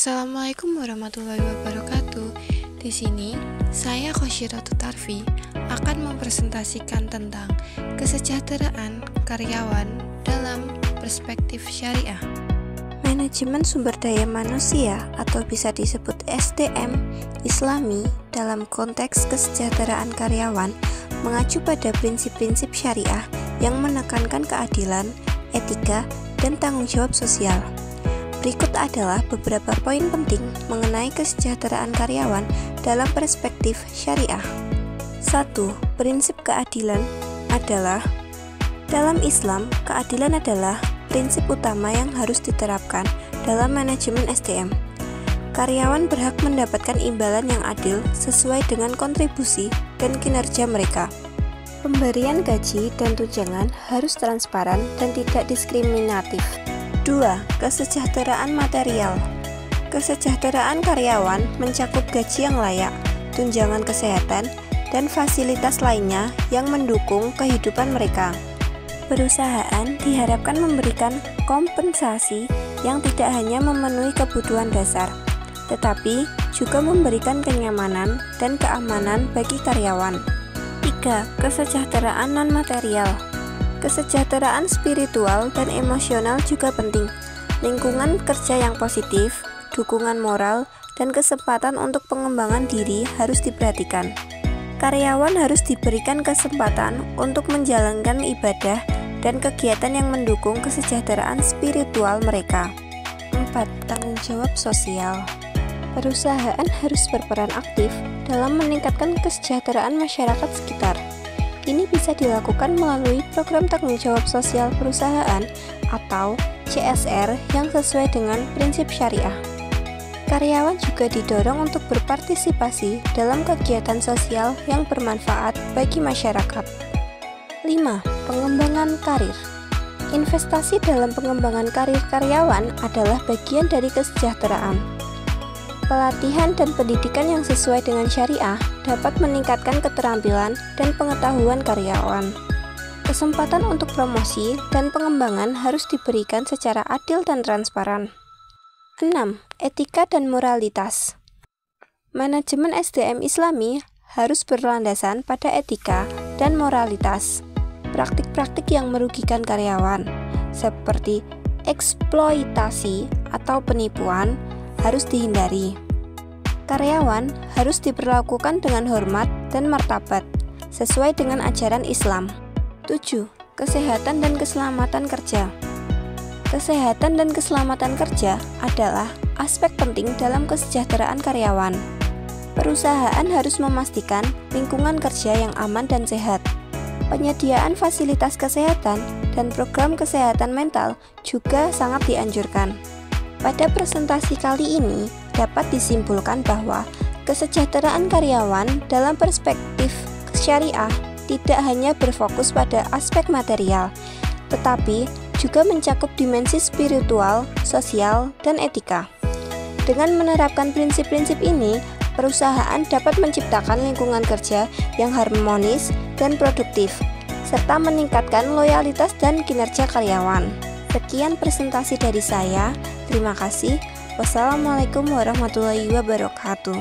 Assalamualaikum warahmatullahi wabarakatuh. Di sini, saya Khosyiratul Tarfi akan mempresentasikan tentang kesejahteraan karyawan dalam perspektif syariah. Manajemen sumber daya manusia atau bisa disebut SDM Islami dalam konteks kesejahteraan karyawan mengacu pada prinsip-prinsip syariah yang menekankan keadilan, etika, dan tanggung jawab sosial. Berikut adalah beberapa poin penting mengenai kesejahteraan karyawan dalam perspektif syariah. 1. Prinsip keadilan adalah dalam Islam, keadilan adalah prinsip utama yang harus diterapkan dalam manajemen SDM. Karyawan berhak mendapatkan imbalan yang adil sesuai dengan kontribusi dan kinerja mereka. Pemberian gaji dan tunjangan harus transparan dan tidak diskriminatif. 2. Kesejahteraan material. Kesejahteraan karyawan mencakup gaji yang layak, tunjangan kesehatan, dan fasilitas lainnya yang mendukung kehidupan mereka. Perusahaan diharapkan memberikan kompensasi yang tidak hanya memenuhi kebutuhan dasar, tetapi juga memberikan kenyamanan dan keamanan bagi karyawan. 3. Kesejahteraan non-material. Kesejahteraan spiritual dan emosional juga penting. Lingkungan kerja yang positif, dukungan moral, dan kesempatan untuk pengembangan diri harus diperhatikan. Karyawan harus diberikan kesempatan untuk menjalankan ibadah dan kegiatan yang mendukung kesejahteraan spiritual mereka. 4. Tanggung jawab sosial. Perusahaan harus berperan aktif dalam meningkatkan kesejahteraan masyarakat sekitar. Ini bisa dilakukan melalui program tanggung jawab sosial perusahaan atau CSR yang sesuai dengan prinsip syariah. Karyawan juga didorong untuk berpartisipasi dalam kegiatan sosial yang bermanfaat bagi masyarakat. 5. Pengembangan karir. Investasi dalam pengembangan karir karyawan adalah bagian dari kesejahteraan. Pelatihan dan pendidikan yang sesuai dengan syariah dapat meningkatkan keterampilan dan pengetahuan karyawan. Kesempatan untuk promosi dan pengembangan harus diberikan secara adil dan transparan. 6. Etika dan moralitas. Manajemen SDM Islami harus berlandasan pada etika dan moralitas. Praktik-praktik yang merugikan karyawan, seperti eksploitasi atau penipuan, harus dihindari. Karyawan harus diperlakukan dengan hormat dan martabat sesuai dengan ajaran Islam. 7. Kesehatan dan keselamatan kerja. Kesehatan dan keselamatan kerja adalah aspek penting dalam kesejahteraan karyawan. Perusahaan harus memastikan lingkungan kerja yang aman dan sehat. Penyediaan fasilitas kesehatan dan program kesehatan mental juga sangat dianjurkan. Pada presentasi kali ini dapat disimpulkan bahwa kesejahteraan karyawan dalam perspektif syariah tidak hanya berfokus pada aspek material, tetapi juga mencakup dimensi spiritual, sosial, dan etika. Dengan menerapkan prinsip-prinsip ini, perusahaan dapat menciptakan lingkungan kerja yang harmonis dan produktif, serta meningkatkan loyalitas dan kinerja karyawan. Sekian presentasi dari saya. Terima kasih. Wassalamualaikum warahmatullahi wabarakatuh.